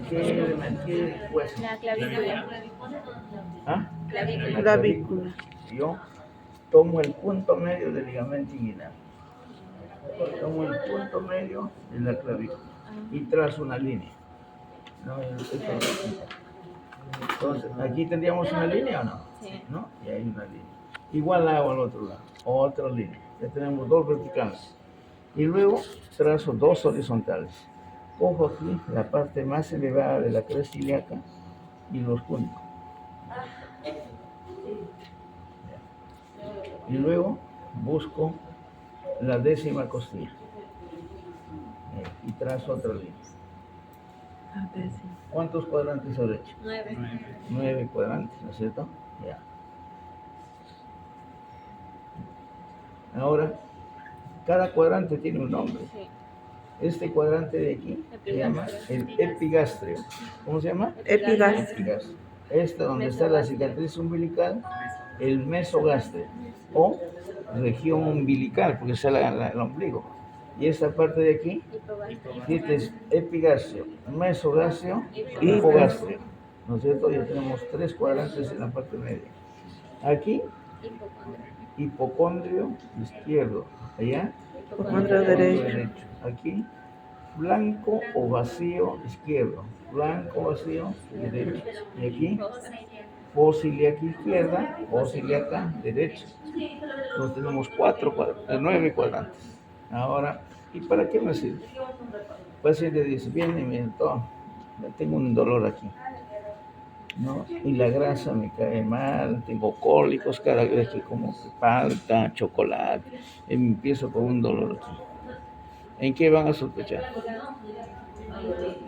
¿Qué hueso? La clavícula. ¿Ah? Clavícula. Clavícula. Yo tomo el punto medio del ligamento inguinal. Tomo el punto medio de la clavícula y trazo una línea. No, entonces, aquí tendríamos una línea o no? Sí. ¿No? Y hay una línea. Igual hago al otro lado, otra línea. Ya tenemos dos verticales. Y luego trazo dos horizontales. Cojo aquí la parte más elevada de la cresta ilíaca y los junto. Y luego busco la décima costilla y trazo otra línea. ¿Cuántos cuadrantes has hecho? 9. 9 cuadrantes, ¿no es cierto? Ya. Ahora, cada cuadrante tiene un nombre. Sí. Este cuadrante de aquí se llama el epigastrio. ¿Cómo se llama? Epigastrio. Este donde está la cicatriz umbilical, el mesogastrio o región umbilical, porque es el ombligo. Y esta parte de aquí, es epigastrio, mesogastrio y hipogastrio. ¿No es cierto? Ya tenemos 3 cuadrantes en la parte media. Aquí, hipocondrio izquierdo. Allá, Hipocondrio derecho. Aquí, blanco o vacío izquierdo. Blanco vacío derecho. Y aquí, fosa ilíaca izquierda, fosa ilíaca derecha. Entonces tenemos 9 cuadrantes. Ahora, ¿y para qué me sirve? El paciente dice, viene y me dice, tengo un dolor aquí, ¿no? Y la grasa me cae mal, tengo cólicos cada vez que como palta, chocolate, y empiezo con un dolor aquí. ¿En qué van a sospechar?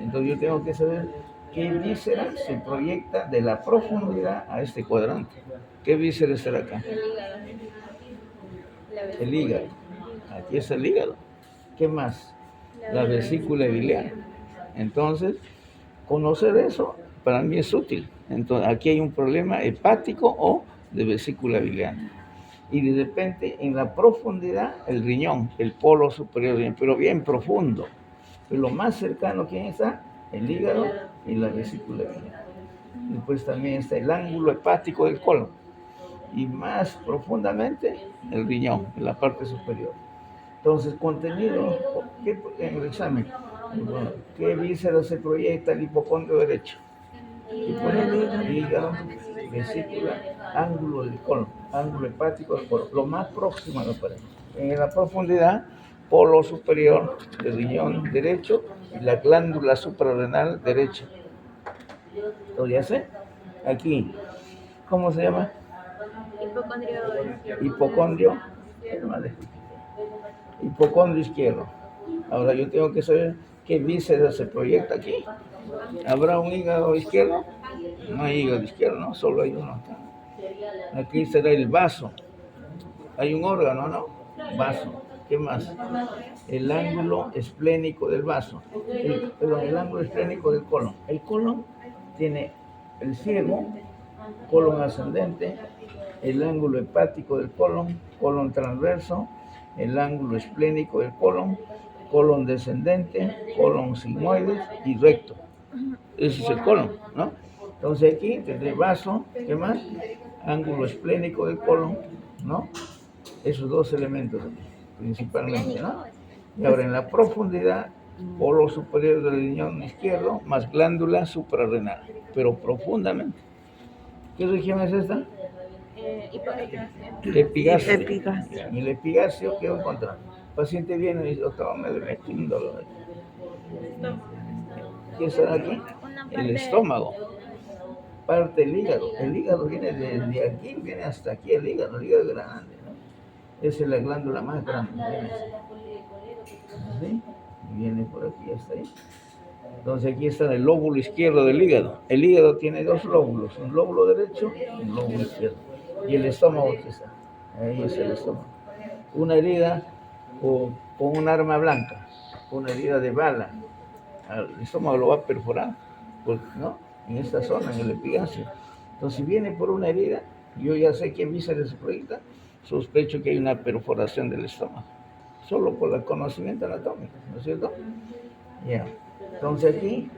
Entonces yo tengo que saber qué víscera se proyecta de la profundidad a este cuadrante. ¿Qué víscera será acá? El hígado. Aquí está el hígado. ¿Qué más? La vesícula biliar. Entonces, conocer eso para mí es útil. Entonces, aquí hay un problema hepático o de vesícula biliar. Y de repente, en la profundidad, el riñón, el polo superior, pero bien profundo. Pero lo más cercano, ¿quién está? El hígado y la vesícula biliar. Después también está el ángulo hepático del colon. Y más profundamente, el riñón, en la parte superior. Entonces, contenido, en el examen, ¿qué víscera se proyecta el hipocondrio derecho? Hígado, vesícula, ángulo del colon, ángulo hepático del colon, lo más próximo a la pared. En la profundidad, polo superior del riñón derecho y la glándula suprarrenal derecha. ¿Lo ya sé? Aquí, ¿cómo se llama? Hipocondrio. Hipocondrio izquierdo. Ahora yo tengo que saber qué víscera se proyecta aquí. ¿Habrá un hígado izquierdo? No hay hígado izquierdo, ¿no? Solo hay uno acá. Aquí será el vaso. Hay un órgano, ¿no? Vaso. ¿Qué más? El ángulo esplénico del vaso. El ángulo esplénico del colon. El colon tiene el ciego, colon ascendente, el ángulo hepático del colon, colon transverso, el ángulo esplénico del colon descendente, colon sigmoides y recto. Ese es el colon, ¿no? Entonces aquí tendré vaso, ¿qué más? Ángulo esplénico del colon, ¿no? Esos dos elementos principalmente, ¿no? Y ahora en la profundidad, polo superior del riñón izquierdo, más glándula suprarrenal, pero profundamente. ¿Qué región es esta? Epigastrio. En el epigastrio, ¿qué voy a encontrar? El paciente viene y dice, doctor, me duele un dolor. ¿Qué está aquí? El estómago. Parte del hígado. El hígado viene desde aquí, viene hasta aquí el hígado es grande, ¿no? Esa es la glándula más grande. ¿Sí? Viene por aquí hasta ahí. Entonces aquí está el lóbulo izquierdo del hígado. El hígado tiene dos lóbulos, un lóbulo derecho y un lóbulo izquierdo. Y el estómago aquí está. Ahí es el estómago. Una herida con un arma blanca, una herida de bala. El estómago lo va a perforar, ¿no? En esta zona, en el epigastrio. Entonces, si viene por una herida, yo ya sé qué víscera se proyecta, sospecho que hay una perforación del estómago. Solo por el conocimiento anatómico, ¿no es cierto? Ya. Entonces aquí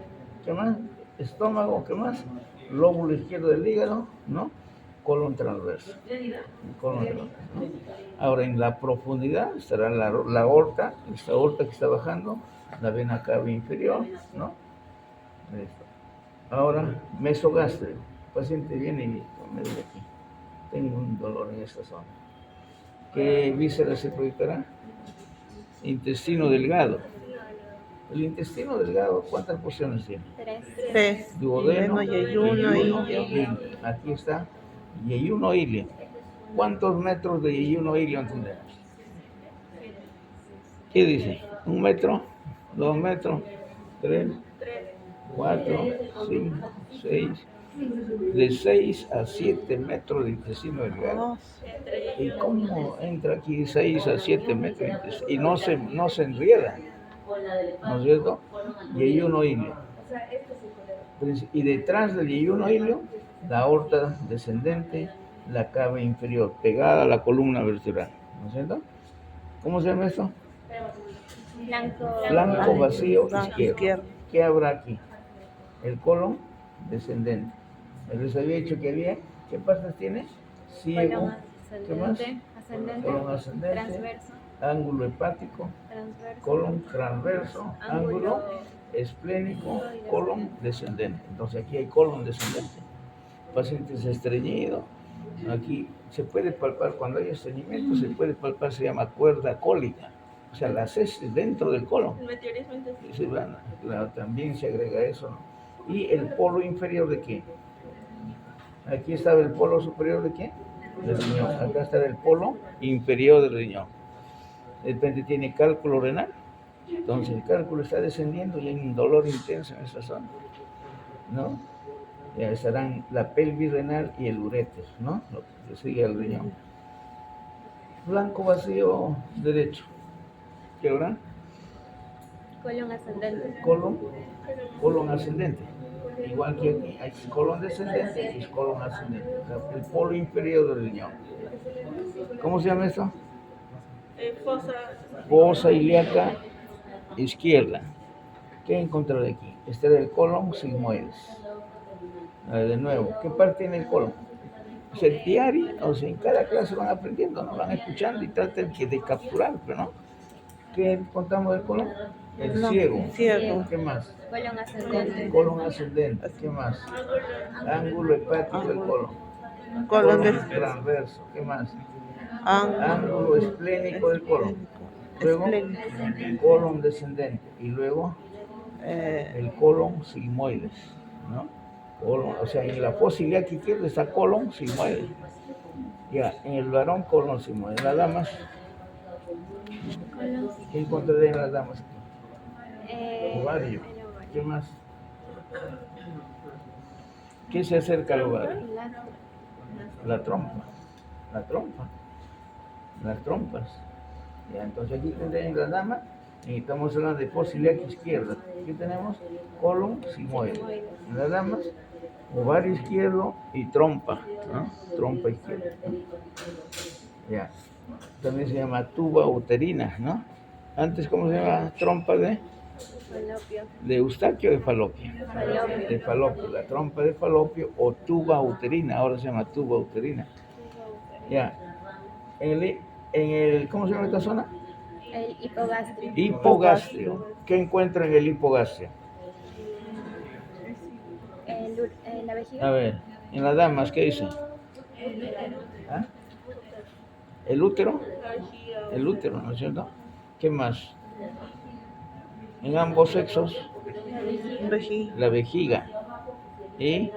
¿Qué más? Estómago, ¿qué más? Lóbulo izquierdo del hígado, ¿no? Colon transverso. Colon transverso, ¿no? Ahora, en la profundidad estará la aorta, esta aorta que está bajando, la vena cava inferior, ¿no? Listo. Ahora, mesogástrico. El paciente viene y me dice aquí, tengo un dolor en esta zona. ¿Qué víscera se proyectará? Intestino delgado. El intestino delgado, ¿cuántas porciones tiene? 3. Duodeno, Yeyuno, yeyuno, ilio. ilio. Aquí está, yeyuno, ilio. ¿Cuántos metros de yeyuno, ilio tendremos? ¿Qué dice? ¿1 metro? ¿2 metros? ¿3? 4, 5, 6. De 6 a 7 metros de intestino delgado. ¿Y cómo entra aquí 6 a 7 metros de intestino? Y no se enrieda, ¿no es cierto? Yeyuno, ilio. Y detrás del yeyuno, ilio, la aorta descendente, la cava inferior, pegada a la columna vertebral, ¿no es cierto? ¿Cómo se llama esto? Flanco vacío izquierdo. ¿Qué habrá aquí? El colon descendente. Les había dicho que había, ¿qué partes tiene? Ciego, ¿qué más? Colon ascendente, transverso, ángulo hepático, colon transverso, ángulo esplénico, colon descendente. Entonces aquí hay colon descendente. Pacientes estreñidos. Aquí se puede palpar, cuando hay estreñimiento, se puede palpar, se llama cuerda cólica. O sea, las heces dentro del colon. También se agrega eso, ¿no? ¿Y el polo inferior de qué? Aquí estaba el polo superior de qué? Del riñón. Acá está el polo inferior del riñón. De repente tiene cálculo renal. Entonces el cálculo está descendiendo y hay un dolor intenso en esa zona, ¿no? Ya estarán la pelvis renal y el uréter, ¿no? Lo que sigue al riñón. Flanco vacío derecho. ¿Qué habrá? colon ascendente, Colon ascendente. Igual que aquí, hay colon descendente y colon ascendente. O sea, el polo inferior del riñón. ¿Cómo se llama esto? Fosa ilíaca izquierda. ¿Qué encontraré aquí? Este es el colon sigmoides. A ver, de nuevo, ¿qué parte tiene el colon? O sea, el diario, o sea, en cada clase van aprendiendo, ¿no? Van escuchando y tratan de capturar, pero no. ¿Qué encontramos del colon? El ciego. ¿Qué más? colon ascendente, Colon ascendente. ¿Qué más? Ángulo hepático del colon. Colon transverso. ¿Qué más? ángulo Ángulo esplénico del colon. Luego, colon descendente. Y luego, el colon sigmoides, ¿no? Colon, o sea, en la fosa ilíaca izquierda está colon sigmoides. Ya, en el varón colon sigmoides. Las damas, ¿qué encontraré en las damas? Ovario. ¿Qué más? ¿Qué se acerca al ovario? La trompa. La trompa. Las trompas. Ya, entonces aquí tendremos la dama y estamos hablando de fosa ilíaca izquierda. Aquí tenemos colon sigmoide. En las damas, ovario izquierdo y trompa, ¿no? Trompa izquierda, ¿no? Ya. También se llama tuba uterina, ¿no? Antes, ¿cómo se llama? Trompa de Eustaquio o de Falopio. De Falopio, la trompa de Falopio o tuba uterina, ahora se llama tuba uterina. Ya. En el ¿cómo se llama esta zona? el hipogastrio, Hipogastrio. ¿Qué encuentra en el hipogastrio? la vejiga, A ver, en las damas, ¿qué dice? ¿Ah? ¿El útero? El útero, ¿no es cierto? ¿Qué más? En ambos sexos, la vejiga. Y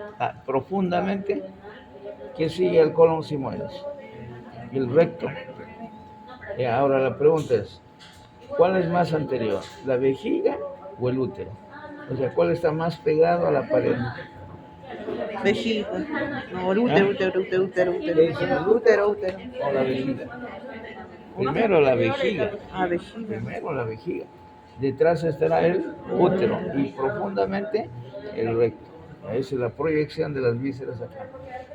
profundamente, ¿qué sigue al colon sigmoides? El recto. Y ahora la pregunta es, ¿cuál es más anterior? ¿La vejiga o el útero? O sea, ¿cuál está más pegado a la pared? vejiga. No, el útero. O la vejiga. Primero la vejiga. Vejiga. Primero la vejiga. Detrás estará el útero y profundamente el recto. Esa es la proyección de las vísceras acá.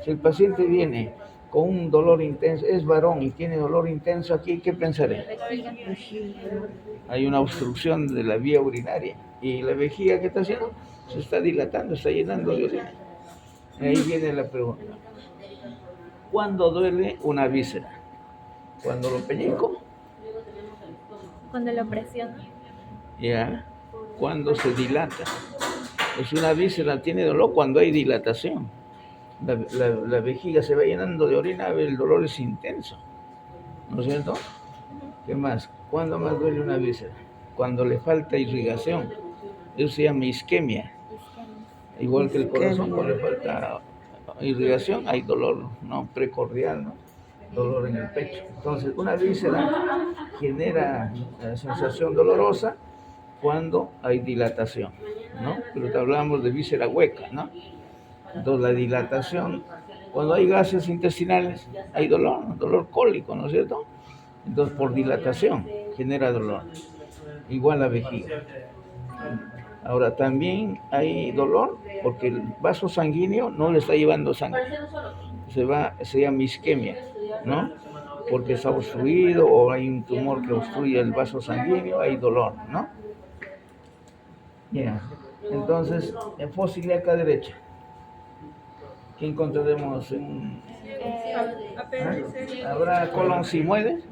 Si el paciente viene con un dolor intenso, es varón y tiene dolor intenso aquí, ¿qué pensaré? Vejiga. Hay una obstrucción de la vía urinaria. ¿Y la vejiga qué está haciendo? se está dilatando, está llenando de orina. Y ahí viene la pregunta. ¿Cuándo duele una víscera? ¿Cuando lo pellizco? Cuando lo presiona. Ya. ¿Cuándo se dilata? Pues una víscera tiene dolor cuando hay dilatación. La vejiga se va llenando de orina, el dolor es intenso. ¿No es cierto? ¿Qué más? ¿Cuándo más duele una víscera? Cuando le falta irrigación. Eso se llama isquemia. Igual que el corazón, cuando le falta irrigación, hay dolor, ¿no? Precordial, ¿no? Dolor en el pecho. Entonces, una víscera genera sensación dolorosa cuando hay dilatación, ¿no? Pero te hablamos de víscera hueca, ¿no? Entonces, la dilatación, cuando hay gases intestinales, hay dolor cólico, ¿no es cierto? Entonces, por dilatación genera dolor. Igual la vejiga. Ahora, también hay dolor porque el vaso sanguíneo no le está llevando sangre. Se llama isquemia, ¿no? Porque está obstruido o hay un tumor que obstruye el vaso sanguíneo, hay dolor, ¿no? Yeah. Entonces, en fósil de acá derecha, ¿qué encontraremos? ¿Habrá colon sigmoide?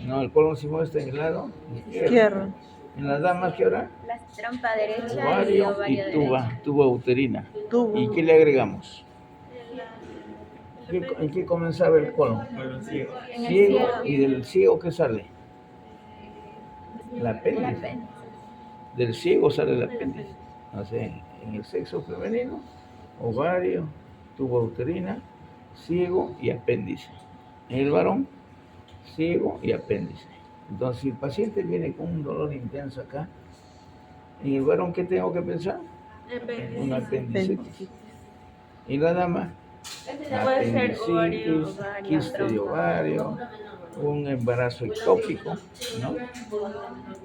No, el colon sigmoide está en el lado Izquierdo. En las damas, ¿qué habrá? La trompa derecha y Ovario ovario y derecho. tuba uterina. Tubo. ¿Y qué le agregamos? ¿En qué comenzaba el colon? En el Ciego. ciego. ¿Y del ciego qué sale? La apéndice. apéndice. Del ciego sale el apéndice. O sea, en el sexo femenino, ovario, tuba uterina, ciego y apéndice. En el varón, ciego y apéndice. Entonces, si el paciente viene con un dolor intenso acá, en el varón, ¿qué tengo que pensar? Una apendicitis. Y la dama, apendicitis, quiste de ovario, un embarazo ectópico, ¿no?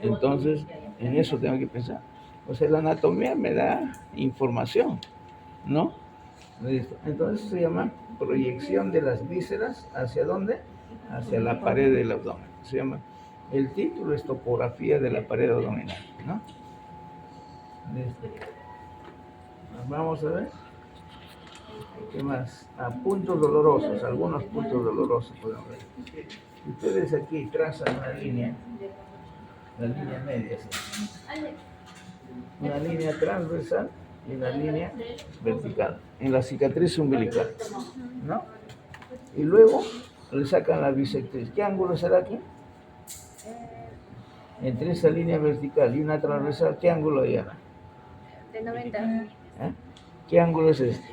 Entonces, en eso tengo que pensar. O sea, la anatomía me da información, ¿no? Listo. Entonces se llama proyección de las vísceras, ¿hacia dónde? Hacia la pared del abdomen. Se llama, el título es topografía de la pared abdominal, ¿no? Listo. Vamos a ver. ¿Qué más? Puntos dolorosos, algunos puntos dolorosos podemos ver. Ustedes aquí trazan una línea, la línea media, ¿sí? Una línea transversal y una línea vertical, en la cicatriz umbilical, ¿no? Y luego le sacan la bisectriz. ¿Qué ángulo será aquí? Entre esa línea vertical y una transversal, ¿qué ángulo hay ahora? De 90. ¿Qué ángulo es este?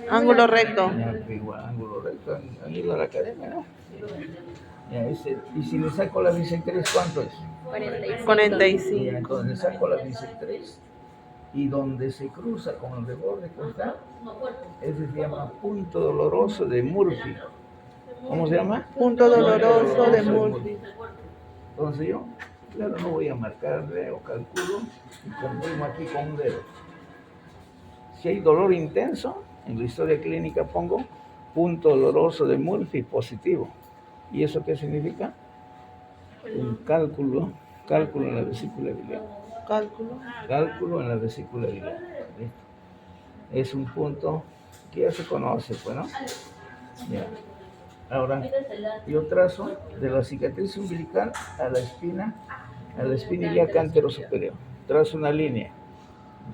Ángulo recto. Ya, igual, ángulo recto, han ido a la academia, ¿no? Ya, y si le saco la bisectriz, ¿cuánto es? 45. 45. Ya, entonces le saco la bisectriz y donde se cruza con el reborde costal, ese se llama punto doloroso de Murphy. ¿Cómo se llama? Punto doloroso de Murphy. Entonces yo, claro, no voy a marcarle o calculo y comprimo aquí con un dedo. Si hay dolor intenso, en la historia clínica pongo punto doloroso de Murphy positivo. ¿Y eso qué significa? Un cálculo en la vesícula biliar. Cálculo en la vesícula biliar. ¿Listo? Es un punto que ya se conoce, pues, ¿no? Ya. Ahora, yo trazo de la cicatriz umbilical a la espina ilíaca antero superior. Trazo una línea,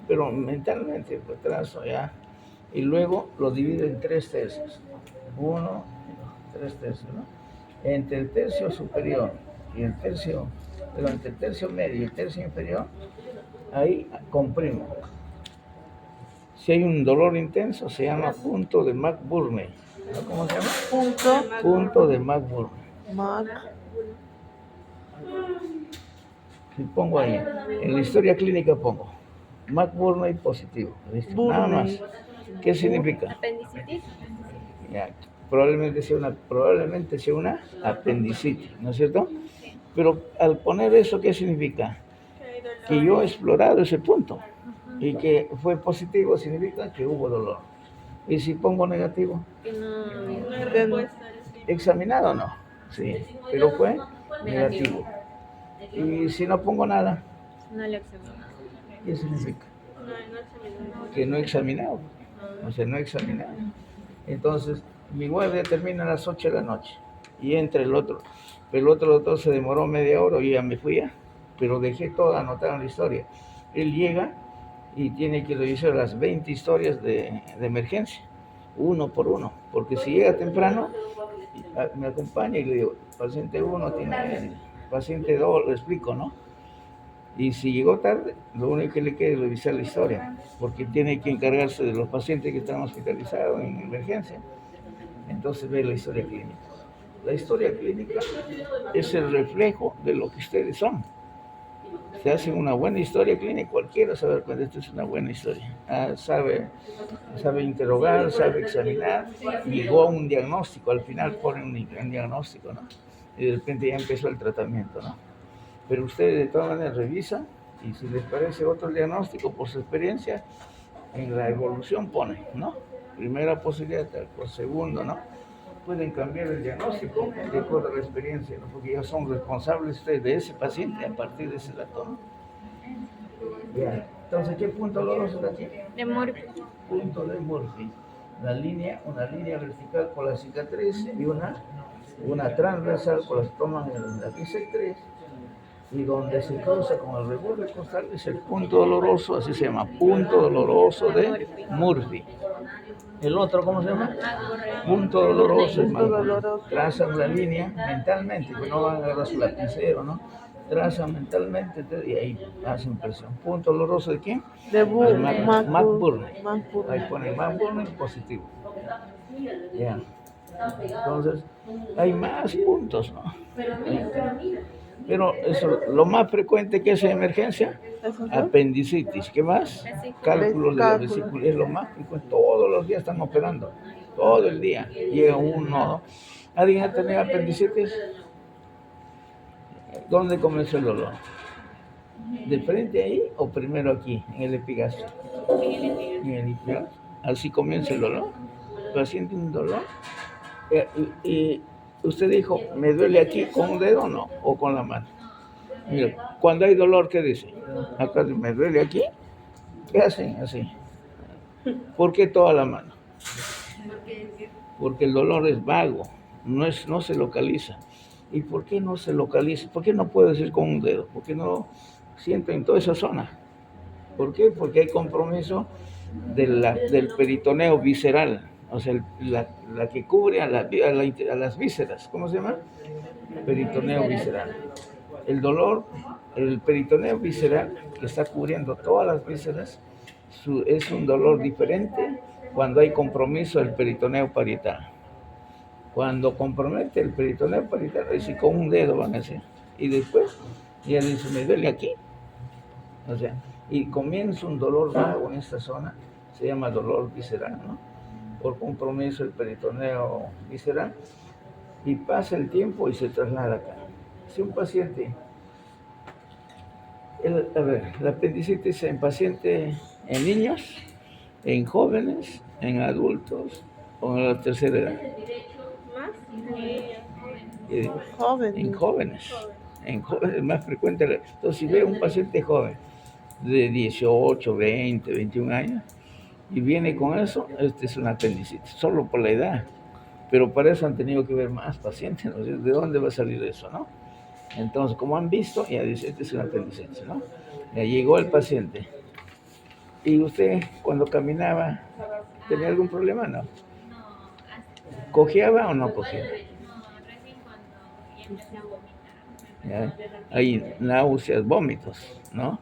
pero mentalmente pues trazo ya. Y luego lo divido en 3 tercios. 3 tercios, ¿no? Entre el tercio superior y el tercio, pero entre el tercio medio y el tercio inferior, ahí comprimo. Si hay un dolor intenso, se llama punto de McBurney. ¿Cómo se llama? Punto de McBurney. Si pongo ahí, en la historia clínica pongo McBurney positivo. ¿Listo? Nada más. ¿Qué significa? Apendicitis. Ya, probablemente sea una apendicitis, ¿no es cierto? Pero al poner eso, ¿qué significa? Que yo he explorado ese punto y que fue positivo significa que hubo dolor. Y si pongo negativo, Que no. examinado no, sí, pero fue negativo. Y si no pongo nada, No lo examinó. ¿qué significa? Que no he examinado. O sea, no he examinado. Entonces, mi guardia termina a las 8 de la noche y entra el otro. Pero el otro doctor se demoró media hora y ya me fui ya. Pero dejé todo anotado en la historia. Él llega y tiene que revisar las 20 historias de emergencia, uno por uno. Porque si llega temprano, me acompaña y le digo, paciente 1 tiene, paciente 2, le explico, ¿no? Y si llegó tarde, lo único que le queda es revisar la historia, porque tiene que encargarse de los pacientes que están hospitalizados en emergencia. Entonces ve la historia clínica. La historia clínica es el reflejo de lo que ustedes son. Se hace una buena historia clínica, cualquiera sabe cuando esto es una buena historia. Sabe interrogar, sabe examinar, llegó a un diagnóstico, al final ponen un diagnóstico, ¿no? Y de repente ya empezó el tratamiento, ¿no? Pero ustedes de todas maneras revisan y si les parece otro diagnóstico por su experiencia, en la evolución ponen, ¿no? Primera posibilidad, por segundo, ¿no? Pueden cambiar el diagnóstico de acuerdo a la experiencia, ¿no? Porque ya son responsables ustedes de ese paciente a partir de ese dato, ¿no? Ya. Entonces, ¿qué punto doloroso está aquí? De Murphy. Punto de Murphy. Una línea vertical con la cicatriz y una transversal con las toman en la bisectriz. Y donde se causa con el reborde costal es el punto doloroso, así se llama, punto doloroso de Murphy. El otro, ¿cómo se llama? Punto doloroso, hermano. Trazan la línea mentalmente, que no van a agarrar su lapicero, ¿no? Trazan mentalmente y ahí hacen presión. Punto doloroso de quién? De McBurney. McBurney. Ahí pone McBurney positivo. Ya. Entonces, hay más puntos, ¿no? Pero eso, lo más frecuente que es en emergencia, apendicitis. ¿Qué más? Cálculos de la vesícula. Es lo más frecuente. Todos los días están operando. Todo el día. Llega uno. ¿Alguien ha tenido apendicitis? ¿Dónde comenzó el dolor? ¿De frente ahí o primero aquí, en el epigastrio? En el epigastrio. Así comienza el dolor. El paciente un dolor. Y usted dijo, ¿me duele aquí con un dedo o no? ¿O con la mano? Mira, cuando hay dolor, ¿qué dice? Acá me duele aquí. ¿Qué hacen así? ¿Por qué toda la mano? Porque el dolor es vago, no se localiza. ¿Y por qué no se localiza? ¿Por qué no puedo decir con un dedo? ¿Por qué no siento en toda esa zona? ¿Por qué? Porque hay compromiso del peritoneo visceral, o sea, la que cubre a las vísceras. ¿Cómo se llama? Peritoneo visceral. El dolor, el peritoneo visceral, que está cubriendo todas las vísceras, es un dolor diferente cuando hay compromiso del peritoneo parietal. Cuando compromete el peritoneo parietal, dice con un dedo van a hacer. Y después ya dice, me duele aquí. O sea, y comienza un dolor vago en esta zona, se llama dolor visceral, ¿no? Por compromiso del peritoneo visceral, y pasa el tiempo y se traslada acá. Si un paciente, la apendicitis en pacientes, en niños, en jóvenes, en adultos o en la tercera edad. En jóvenes es más frecuente. Entonces, si ve un paciente joven de 18, 20, 21 años y viene con eso, este es una apendicitis, solo por la edad. Pero para eso han tenido que ver más pacientes, ¿no? ¿De dónde va a salir eso, no? Entonces, como han visto, ya dice, este es una apendicitis, ¿no? Ya llegó el paciente. ¿Y usted, cuando caminaba, tenía algún problema, no? ¿Cojeaba o no cojeaba? ¿Ya? Hay náuseas, vómitos, ¿no?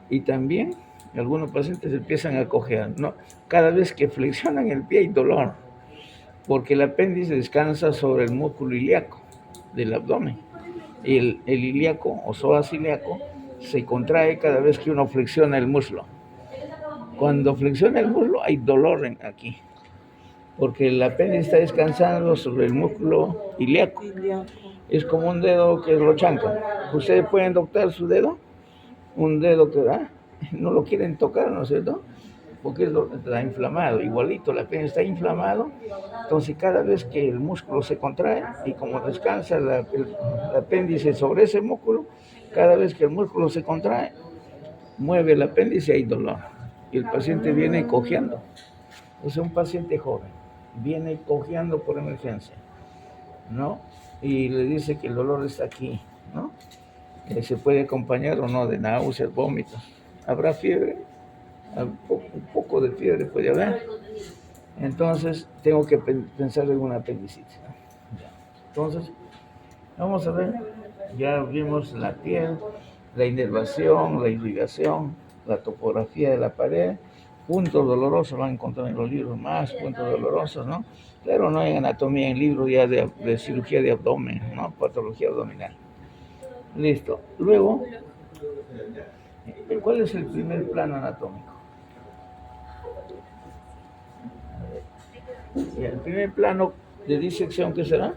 Y también algunos pacientes empiezan a cojear, ¿no? Cada vez que flexionan el pie hay dolor, porque el apéndice descansa sobre el músculo ilíaco del abdomen. Y el ilíaco o psoas ilíaco se contrae cada vez que uno flexiona el muslo. Cuando flexiona el muslo hay dolor aquí, porque el apéndice está descansando sobre el músculo ilíaco. Es como un dedo que lo chancan. ¿Ustedes pueden tocar su dedo? Un dedo que no lo quieren tocar, ¿no es cierto? Porque está inflamado, igualito, el apéndice está inflamado. Entonces cada vez que el músculo se contrae y como descansa el apéndice sobre ese músculo, cada vez que el músculo se contrae, mueve el apéndice, hay dolor. Y el paciente viene cojeando. O sea, un paciente joven viene cojeando por emergencia, ¿no? Y le dice que el dolor está aquí, ¿no? Se puede acompañar o no de náuseas, vómitos. ¿Habrá fiebre? Un poco de fiebre puede haber. Entonces, tengo que pensar en una apendicitis, ¿no? Ya. Entonces, vamos a ver. Ya vimos la piel, la inervación, la irrigación, la topografía de la pared, puntos dolorosos, van a encontrar en los libros más puntos dolorosos, ¿no? Claro, no hay anatomía en libros ya de cirugía de abdomen, ¿no? Patología abdominal. Listo. Luego, ¿cuál es el primer plano anatómico? Y el primer plano de disección, ¿qué será?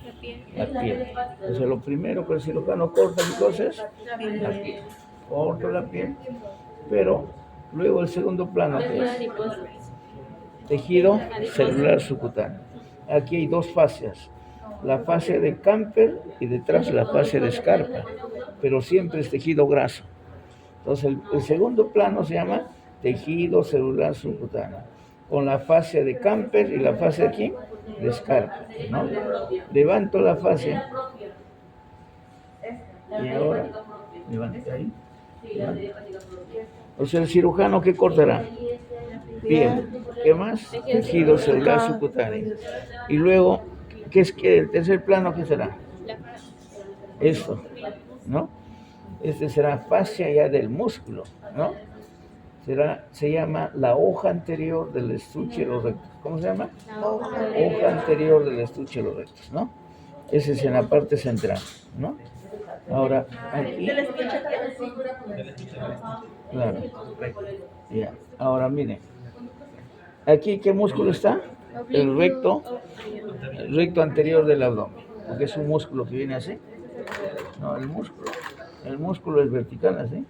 La piel. La piel. O sea, lo primero que el cirujano corta entonces, la piel. Corta la piel, pero luego el segundo plano, que es tejido celular subcutáneo. Aquí hay dos fascias, la fascia de Camper y detrás la fascia de Scarpa, pero siempre es tejido graso. Entonces el segundo plano se llama tejido celular subcutáneo, con la fascia de Camper y la fascia de aquí, de Scarpa, ¿no? Levanto la fascia y ahora levanto ahí. O sea, el cirujano, ¿qué cortará? Piel. ¿Qué más? Tejido celular subcutáneo. Y luego, ¿qué es que el tercer plano qué será? Esto, ¿no? Este será fascia ya del músculo, ¿no? Se llama la hoja anterior del estuche de los rectos. ¿Cómo se llama? Hoja anterior del estuche de los rectos, ¿no? Ese es en la parte central, ¿no? Ahora, aquí. Claro. Ya. Ahora, miren. Aquí, ¿qué músculo está? El recto anterior del abdomen, porque es un músculo que viene así. No, el músculo es vertical así.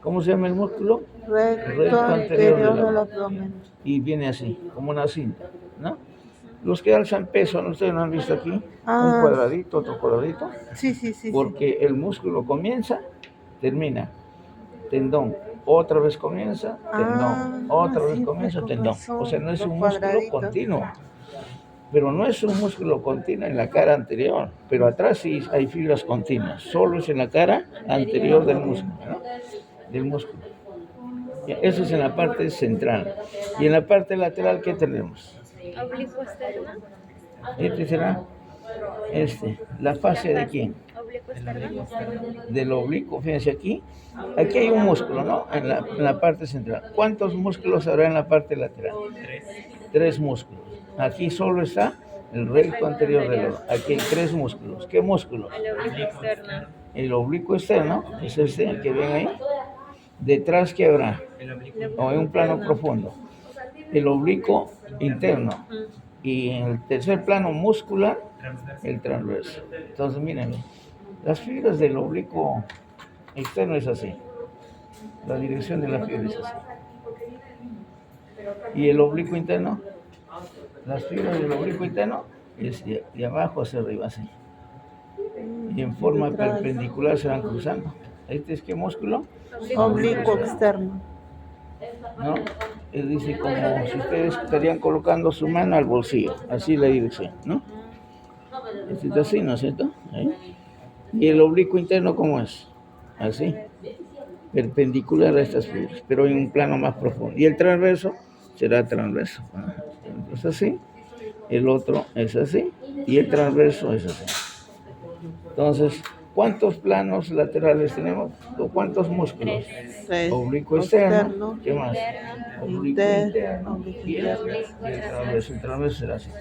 ¿Cómo se llama el músculo? Recto anterior del abdomen. Y viene así, como una cinta, ¿no? Los que alzan peso, ¿no? Ustedes no han visto aquí un cuadradito, otro cuadradito. Sí. Porque el músculo comienza, termina, tendón, otra vez comienza, tendón, otra vez comienza, tendón. O sea, no es un músculo continuo. Pero no es un músculo continuo en la cara anterior, pero atrás sí hay fibras continuas, solo es en la cara anterior del músculo, ¿no? Del músculo. Eso es en la parte central. Y en la parte lateral, ¿qué tenemos? Oblicuo externo. Este será, la fascia de quién? Oblicuo externo. Del oblicuo, fíjense aquí. Aquí hay un músculo, ¿no? En la parte central. ¿Cuántos músculos habrá en la parte lateral? Tres músculos. Aquí solo está el recto anterior del ojo. Aquí hay tres músculos. ¿Qué músculo? El oblicuo externo. El oblicuo externo, es el que ven ahí. Detrás, ¿qué habrá? O en un plano profundo. El oblicuo interno. Y en el tercer plano muscular, el transverso. Entonces, miren, las fibras del oblicuo externo es así. La dirección de la fibra es así. Y el oblicuo interno, las fibras del oblicuo interno es de abajo hacia arriba, así. Y en forma perpendicular se van cruzando. ¿Este es qué músculo? Oblicuo externo. ¿No? Es decir, como si ustedes estarían colocando su mano al bolsillo, así la dirección, ¿no? Este es así, ¿no es cierto? ¿Eh? ¿Y el oblicuo interno cómo es? Así, perpendicular a estas fibras, pero en un plano más profundo. Y el transverso será transverso. Entonces así, el otro es así, y el transverso es así. Entonces, ¿cuántos planos laterales tenemos? ¿O cuántos músculos? Tres. Oblicuo externo. Externo. ¿Qué más? Oblicuo interno. Y el transverso. El transverso será así, ¿no?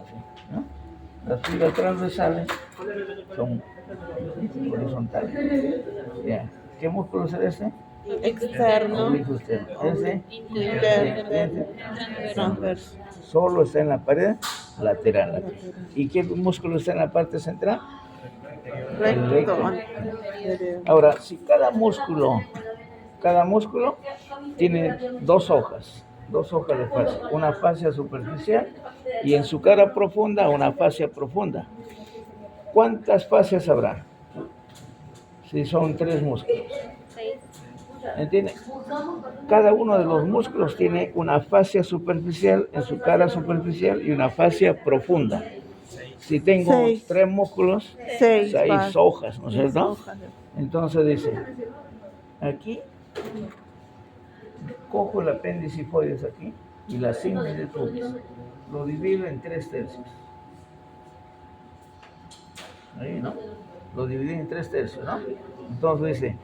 Así, ¿no? Las fibras transversales son horizontales. Ya. ¿Qué músculo será este? Externo. Oblicuo externo. Interno. Transverso. Solo está en la pared lateral. ¿Y qué músculo está en la parte central? Recto anterior. Ahora, si cada músculo tiene dos hojas de fascia, una fascia superficial y en su cara profunda una fascia profunda. ¿Cuántas fascias habrá? Si son tres músculos. ¿Entiende? Cada uno de los músculos tiene una fascia superficial en su cara superficial y una fascia profunda. Si tengo 6. 3 músculos, 6 6 hojas, ¿no es Seis cierto? hojas. Entonces dice, aquí cojo el apéndice hipoides aquí y la sínfisis del pubis. Lo divido en 3/3. Ahí, ¿no? Lo dividí en 3/3, ¿no? Entonces dice,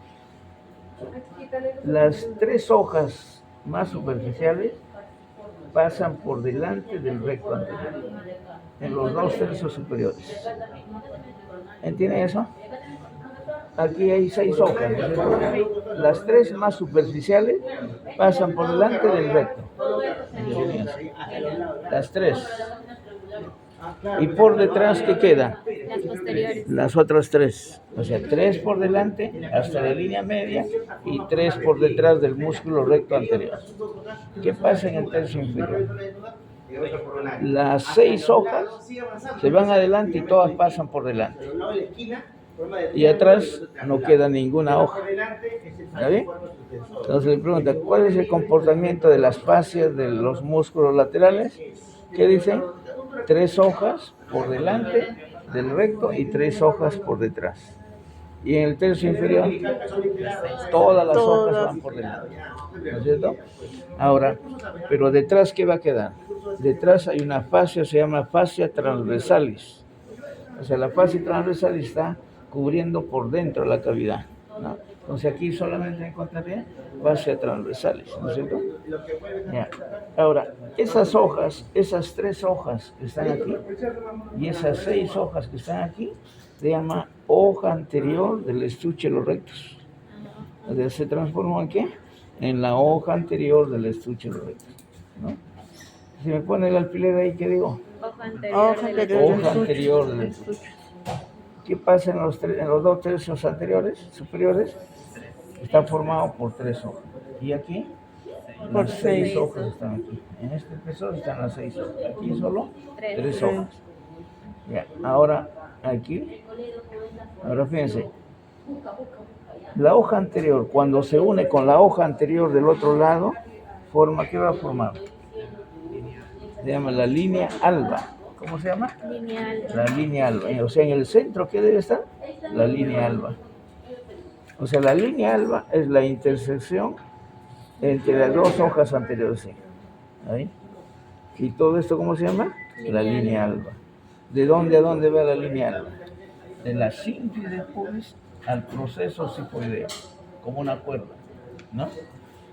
las 3 hojas más superficiales pasan por delante del recto anterior, en los 2/3 superiores. ¿Entienden eso? Aquí hay 6 hojas, ¿no es cierto? Las 3 más superficiales pasan por delante del recto. Las 3. Y por detrás, ¿qué queda? Las posteriores. Las otras 3. O sea, 3 por delante hasta la línea media y 3 por detrás del músculo recto anterior. ¿Qué pasa en el tercio inferior? Las 6 hojas se van adelante y todas pasan por delante. Y atrás no queda ninguna hoja. ¿Está bien? Entonces le pregunta, ¿cuál es el comportamiento de las fascias de los músculos laterales? ¿Qué dicen? 3 hojas por delante del recto y 3 hojas por detrás. Y en el tercio inferior, todas las hojas van por delante. ¿No es cierto? Ahora, pero detrás, ¿qué va a quedar? Detrás hay una fascia, se llama fascia transversalis. O sea, la fascia transversalis está cubriendo por dentro la cavidad, ¿no? Entonces aquí solamente encontraría fascia transversalis, ¿no es cierto? Ya. Ahora, esas hojas, esas 3 hojas que están aquí y esas 6 hojas que están aquí, se llama hoja anterior del estuche de los rectos. O sea, se transformó en ¿qué? En la hoja anterior del estuche de los rectos, ¿no? Si me pone el alfiler ahí, ¿qué digo? Hoja anterior. Hoja de la- anterior. Hoja anterior del estuche. ¿Qué pasa en los 2/3 anteriores, superiores? Está formado por 3 hojas. Y aquí, Por las 6 seis. hojas están aquí. En este espesor están las 6 hojas. Aquí solo 3 Tres. hojas. Ya, ahora aquí, ahora fíjense, la hoja anterior, cuando se une con la hoja anterior del otro lado, forma, ¿qué va a formar? Se llama la línea alba. ¿Cómo se llama? Lineal. La línea alba. O sea, en el centro, ¿qué debe estar? La línea alba. O sea, la línea alba es la intersección entre las 2 hojas anteriores. ¿Sí? ¿Ahí? ¿Y todo esto cómo se llama? La línea alba. ¿De dónde a dónde va la línea alba? De la sínfisis del pubis al proceso sifoideo, como una cuerda, ¿no?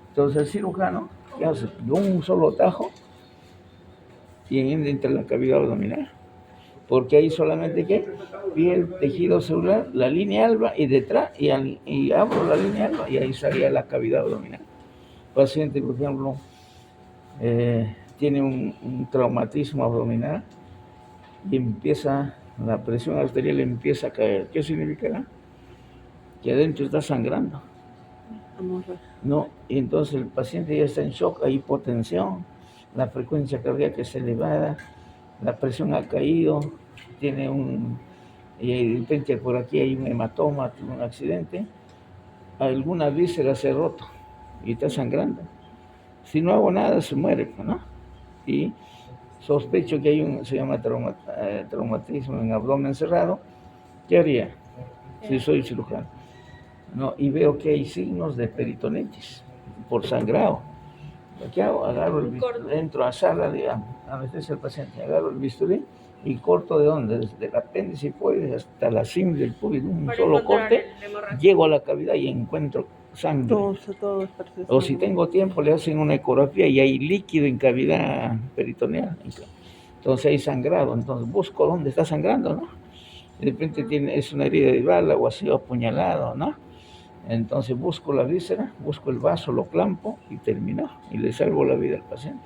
Entonces el cirujano, ¿qué hace? De un solo tajo y entra en la cavidad abdominal. Porque ahí solamente, ¿qué? Piel, tejido celular, la línea alba y detrás, y abro la línea alba y ahí salía la cavidad abdominal. El paciente, por ejemplo, tiene un traumatismo abdominal y la presión arterial empieza a caer. ¿Qué significará? Que adentro está sangrando. No, y entonces el paciente ya está en shock, hay hipotensión, la frecuencia cardíaca es elevada, la presión ha caído, y de repente por aquí hay un hematoma, tuvo un accidente, alguna víscera se ha roto y está sangrando. Si no hago nada, se muere, ¿no? Y sospecho que hay se llama traumatismo en abdomen cerrado. ¿Qué haría si soy cirujano? No, y veo que hay signos de peritonitis por sangrado. ¿Qué hago? Agarro el bisturí, entro a sala, digamos, anestesia al paciente, agarro el bisturí y corto ¿de dónde? Desde el apéndice hipoides hasta la sínfisis del pubis, un solo corte, llego a la cavidad y encuentro sangre. Todo O si tengo tiempo, le hacen una ecografía y hay líquido en cavidad peritoneal. Entonces hay sangrado, entonces busco dónde está sangrando, ¿no? De repente es una herida de bala o ha sido apuñalado, ¿no? Entonces busco la víscera, busco el vaso, lo clampo y terminó. Y le salvo la vida al paciente.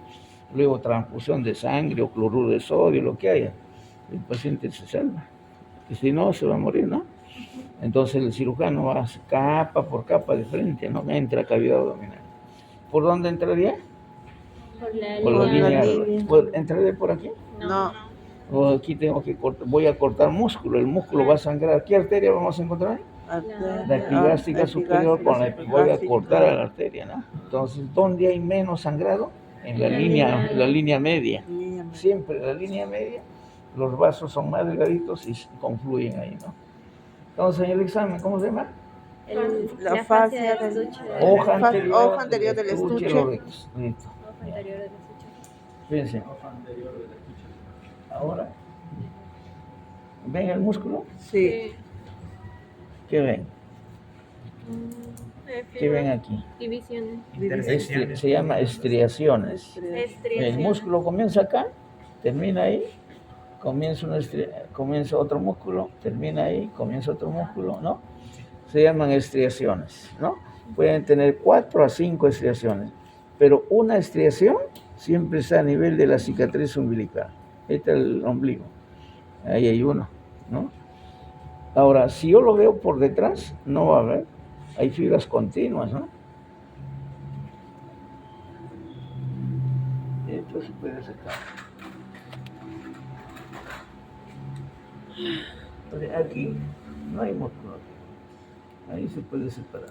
Luego transfusión de sangre o cloruro de sodio, lo que haya. El paciente se salva. Y si no, se va a morir, ¿no? Entonces el cirujano va capa por capa de frente, ¿no? Entra a cavidad abdominal. ¿Por dónde entraría? Por la línea alba. ¿Entraré por aquí? No. O aquí tengo que cortar, voy a cortar músculo, el músculo va a sangrar. ¿Qué arteria vamos a encontrar? La epigástica superior con la voy a cortar a la arteria, ¿no? Entonces, ¿dónde hay menos sangrado? En la línea media. Siempre en la línea media, los vasos son más delgaditos y confluyen ahí, ¿no? Entonces, en el examen, ¿cómo se llama? La fascia del estuche. Hoja hoja anterior anterior del estuche. Lo listo. Ojo anterior del estuche. Fíjense. Ahora, ¿ven el músculo? Sí. ¿Qué ven? ¿Qué ven aquí? Divisiones. Se llama estriaciones. El músculo comienza acá, termina ahí, comienza otro músculo, termina ahí, comienza otro músculo, ¿no? Se llaman estriaciones, ¿no? Pueden tener 4 a 5 estriaciones, pero una estriación siempre está a nivel de la cicatriz umbilical. Este es el ombligo. Ahí hay uno, ¿no? Ahora, si yo lo veo por detrás, no va a haber. Hay fibras continuas, ¿no? Esto se puede sacar. Entonces, aquí no hay músculo. Ahí se puede separar.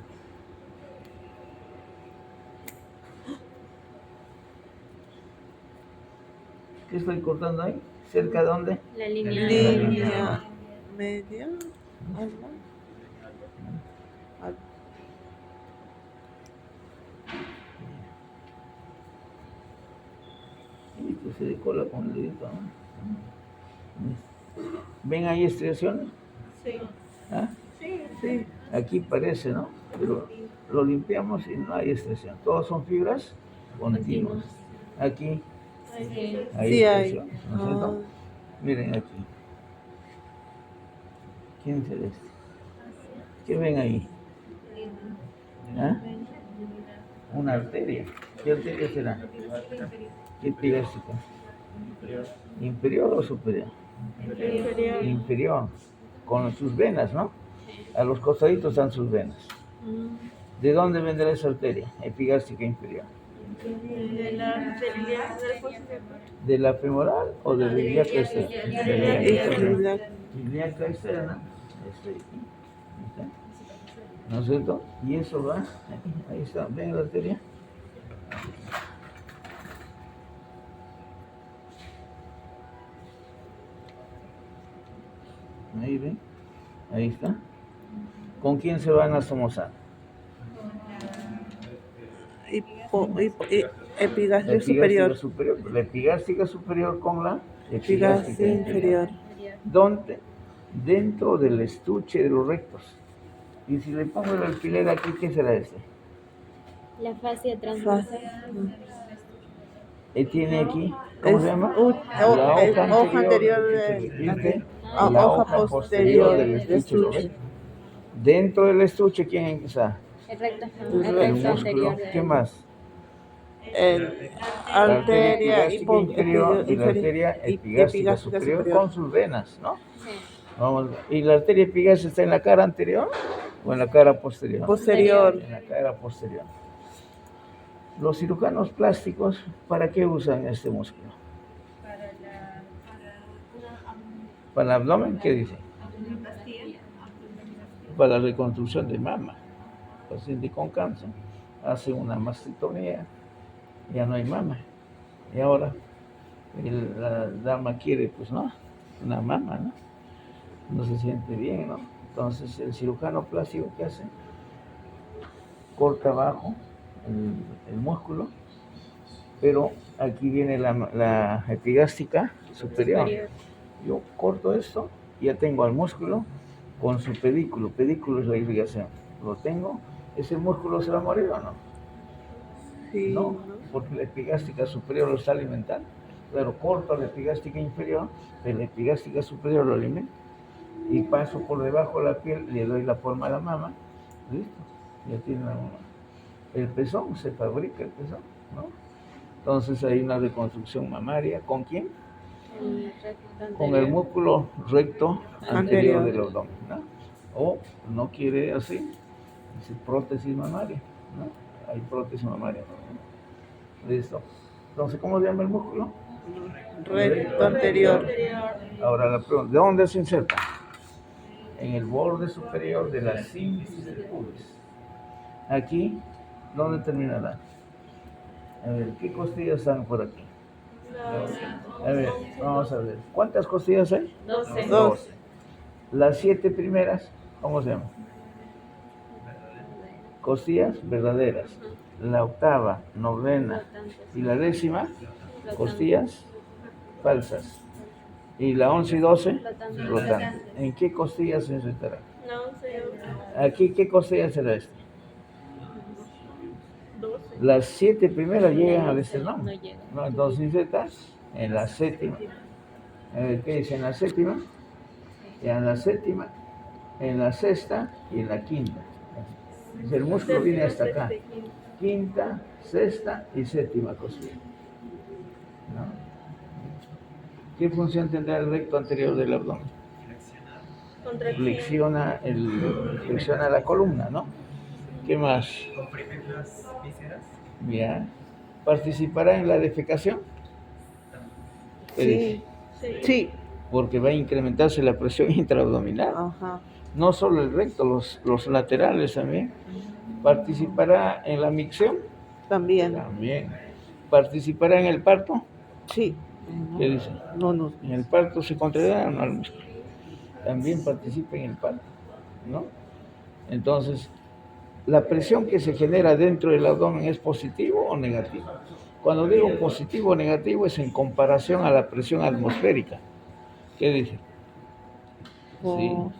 ¿Qué estoy cortando ahí? ¿Cerca de dónde? La línea. Línea media. Y pues se decola con el dedito, ¿no? ¿Ven ahí estriaciones? Sí. ¿Ah? Sí. Aquí parece, ¿no? Pero lo limpiamos y no hay estriación. Todas son fibras continuas. Aquí hay Sí hay. estriaciones, ¿no es cierto? Miren aquí. ¿Quién es este? ¿Qué ven ahí? ¿Ah? Una arteria. ¿Qué arteria será? ¿Qué epigástica? ¿Inferior o superior? Inferior. Con sus venas, ¿no? A los costaditos están sus venas. ¿De dónde vendrá esa arteria epigástica inferior? ¿De la femoral o de la ilíaca externa? De la ilíaca externa. ¿No es cierto? Y eso va, ahí está, ¿ven la arteria? Ahí ven, ahí está. ¿Con quién se van a somozar? Epigastria superior. La epigástica superior con la Epigastria inferior. ¿Dónde? Dentro del estuche de los rectos. Y si le pongo el alfiler aquí, ¿qué será este? La fascia transversal. Tiene aquí, ¿cómo se llama? La hoja anterior la hoja posterior del estuche. Dentro del estuche, ¿quién está? El recto. El músculo. ¿Qué más? El arteria inferior y la arteria epigástica superior con sus venas, ¿no? Sí. Vamos, ¿y la arteria epigástica está en la cara anterior o en la cara posterior? Posterior. En la cara posterior. Los cirujanos plásticos, ¿para qué usan este músculo? Para el abdomen, ¿qué dice? Para la reconstrucción de mama. El paciente con cáncer hace una mastectomía, ya no hay mama. Y ahora la dama quiere, pues, ¿no? Una mama, ¿no? No se siente bien, ¿no? Entonces, el cirujano plástico, ¿qué hace? Corta abajo el músculo, pero aquí viene la epigástica superior. Yo corto esto, ya tengo al músculo con su pedículo. Pedículo es la irrigación. Lo tengo. ¿Ese músculo se va a morir o no? Sí. No, porque la epigástica superior lo está alimentando. Claro, corto la epigástica inferior, pero la epigástica superior lo alimenta. Y paso por debajo de la piel, le doy la forma a la mama. Listo, ya tiene la mama. El pezón, se fabrica el pezón, ¿no? Entonces hay una reconstrucción mamaria. ¿Con quién? Con el músculo recto anterior del abdomen, ¿no? O no quiere así, dice prótesis mamaria, ¿no? Hay prótesis mamaria, ¿no? Listo. Entonces, ¿cómo se llama el músculo? Recto anterior. Ahora la pregunta, ¿de dónde se inserta? en el borde superior de la sínfisis del pubis. Aquí, ¿dónde terminará? A ver, ¿qué costillas están por aquí? A ver, vamos a ver. ¿Cuántas costillas hay? 12. Dos. Las 7 primeras, ¿cómo se llaman? Costillas verdaderas. La octava, novena y la décima, costillas falsas. Y la 11 y 12, flotantes. ¿En qué costillas se insertará? Aquí, ¿qué costilla será esta? Las 7 primeras llegan al esternón. No llega. ¿No? Entonces inserta en la séptima. ¿Qué dice? En la séptima, y en la séptima, en la sexta y en la quinta. El músculo viene hasta acá. Quinta, sexta y séptima costilla. ¿No? ¿Qué función tendrá el recto anterior del abdomen? Flexiona la columna, ¿no? ¿Qué más? Comprimen las vísceras. Ya. ¿Participará en la defecación? ¿Qué dice? Sí. Porque va a incrementarse la presión intraabdominal. Ajá. No solo el recto, los laterales también. ¿Participará en la micción? También. También. ¿Participará en el parto? Sí. ¿Qué dice? No. ¿En el parto se contraerá o no el músculo? También participa en el parto, ¿no? Entonces, ¿la presión que se genera dentro del abdomen es positivo o negativo? Cuando digo positivo o negativo es en comparación a la presión atmosférica. ¿Qué dice? Positivo.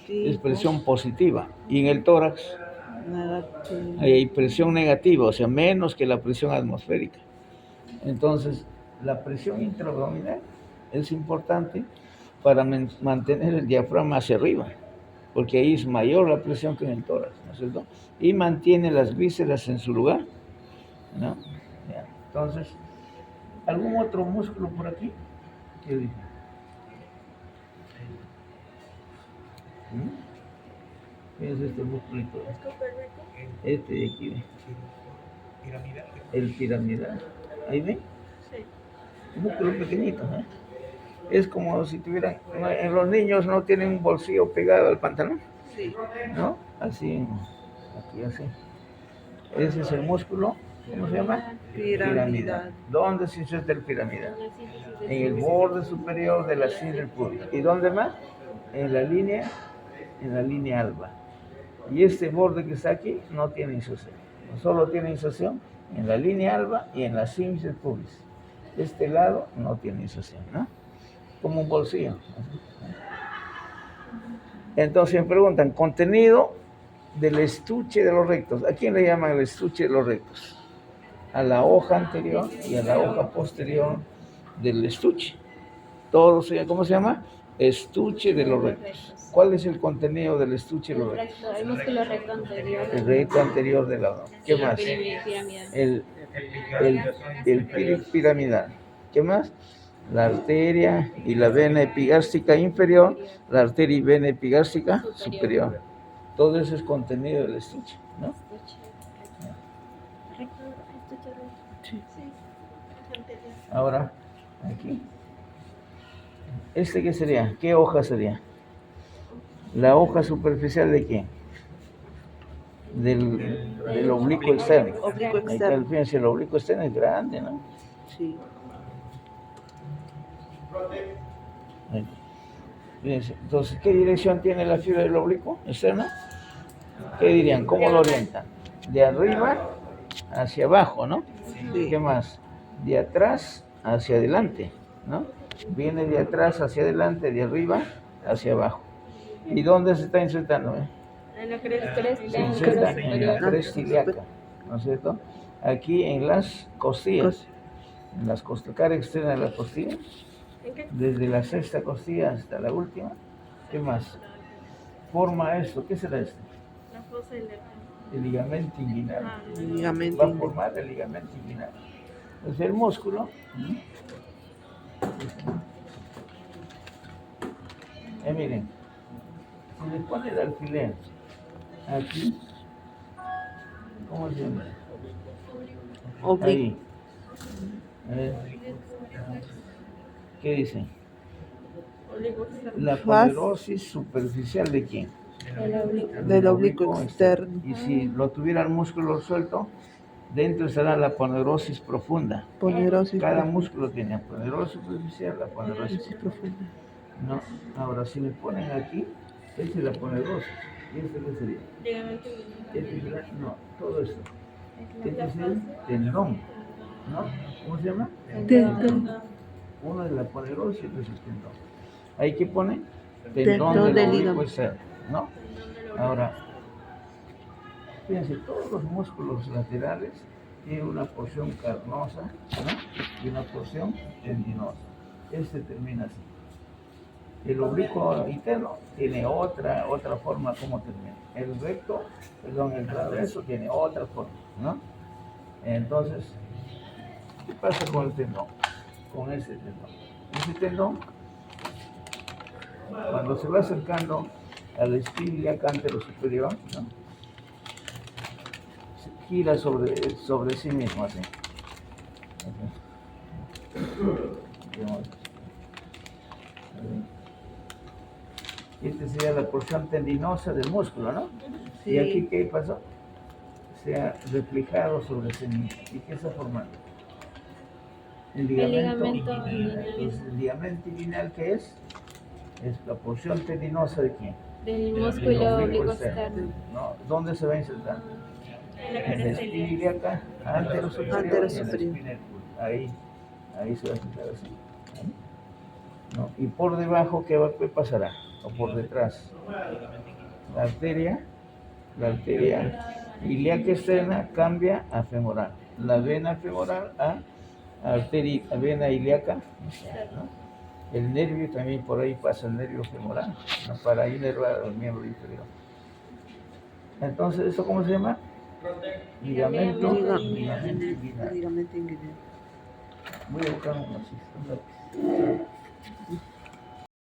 Es presión positiva. Y en el tórax Negativo. hay presión negativa, o sea, menos que la presión atmosférica. Entonces, la presión intraabdominal es importante para mantener el diafragma hacia arriba, porque ahí es mayor la presión que en el tórax, ¿no es cierto? Y mantiene las vísceras en su lugar, ¿no? Ya. Entonces, ¿algún otro músculo por aquí? ¿Qué dice? ¿Qué es este músculito? Este de aquí, ¿ve? Piramidal. El piramidal. ¿Ahí ven? Sí. Un músculo pequeñito, ¿eh? Es como si tuvieran, en los niños no tienen un bolsillo pegado al pantalón, Sí. ¿no? Así, aquí así. Ese es el músculo, ¿cómo se llama? Piramidal. ¿Dónde se inserta el piramidal? En el borde superior de la sínfisis del pubis. ¿Y dónde más? En la línea alba. Y este borde que está aquí no tiene inserción. Solo tiene inserción en la línea alba y en la sínfisis del pubis. Este lado no tiene inserción, ¿no? Como un bolsillo. Entonces me preguntan, contenido del estuche de los rectos. ¿A quién le llaman el estuche de los rectos? A la hoja anterior y a la hoja posterior del estuche. Todo ¿cómo se llama? Estuche de los rectos. ¿Cuál es el contenido del estuche de los rectos? El músculo recto anterior. El recto anterior del abdomen. ¿Qué más? El piramidal. ¿Qué más? La arteria y la vena epigástrica inferior, la arteria y vena epigástrica superior. Todo eso es contenido del estuche, ¿no? Ahora, aquí. ¿Este qué sería? ¿Qué hoja sería? ¿La hoja superficial de qué? Del oblicuo externo. Oblicuo Ahí está, externo. fíjense, el oblicuo externo es grande, ¿no? Sí. Ahí. Fíjense, entonces, ¿qué dirección tiene la fibra del oblicuo externo? ¿Qué dirían? ¿Cómo lo orientan? De arriba hacia abajo, ¿no? Sí. ¿Qué más? De atrás hacia adelante, ¿no? Viene de atrás hacia adelante, de arriba hacia abajo. ¿Y dónde se está insertando? En la cresta. Se inserta en la cresta ilíaca, ¿no es cierto? Aquí en las costillas, en las cara externa de la costilla, desde la sexta costilla hasta la última. ¿Qué más? Forma esto, ¿qué será esto? La fosa ilíaca. El ligamento inguinal. Ligamento Va a formar el ligamento inguinal. Entonces el músculo, miren, si le pone el alfiler aquí, ¿cómo se llama? Ahí. A ver. ¿Qué dice? Oblicuo externo. La ponerosis superficial de quién? El oblicuo. Del oblicuo externo. Y si lo tuviera el músculo suelto, dentro estará la ponerosis profunda. Ponerosis Cada profunda. músculo tiene la ponerosis superficial, la ponerosis Ponerosis profunda. No, ahora si me ponen aquí, esta es la ponerosis. ¿Y este qué sería? Ligamento inguinal. No, todo esto. Este es el tendón, ¿no? ¿Cómo se llama? Tendón. Uno es la ponerosis y otro es el tendón. ¿Ahí qué pone? Tendón Tendón del del oblicuo ligamento. externo, ¿no? Ahora, fíjense, todos los músculos laterales tienen una porción carnosa, ¿no? Y una porción tendinosa. Este termina así. El oblicuo interno tiene otra forma como termina. El recto, perdón, el transverso tiene otra forma, ¿no? Entonces, ¿qué pasa con el tendón? Con ese tendón. Ese tendón, cuando se va acercando a la espina cántero superior, ¿no? Se gira sobre sí mismo así. Esta sería la porción tendinosa del músculo, ¿no? Sí. ¿Y aquí qué pasó? Se ha reflejado sobre sí mismo. ¿Y qué está formando? El ligamento inguinal. El ligamento inguinal, ¿qué es? Es la porción tendinosa de quién? Del Del músculo oblicuo externo. ¿No? ¿Dónde se va a insertar? En la En la cresta espina ilíaca. ilíaca, antero superior, Antero y en la superior. espina ilíaca. Ahí se va a insertar así. ¿Sí? ¿No? Y por debajo, ¿qué pasará? O por detrás. La arteria ilíaca externa cambia a femoral. La vena femoral a vena ilíaca, ¿no? El nervio también por ahí pasa el nervio femoral, ¿no? Para inervar al miembro inferior. Entonces, ¿eso cómo se llama? Ligamento inguinal. Ligamento inguinal. Voy a buscar un lápiz.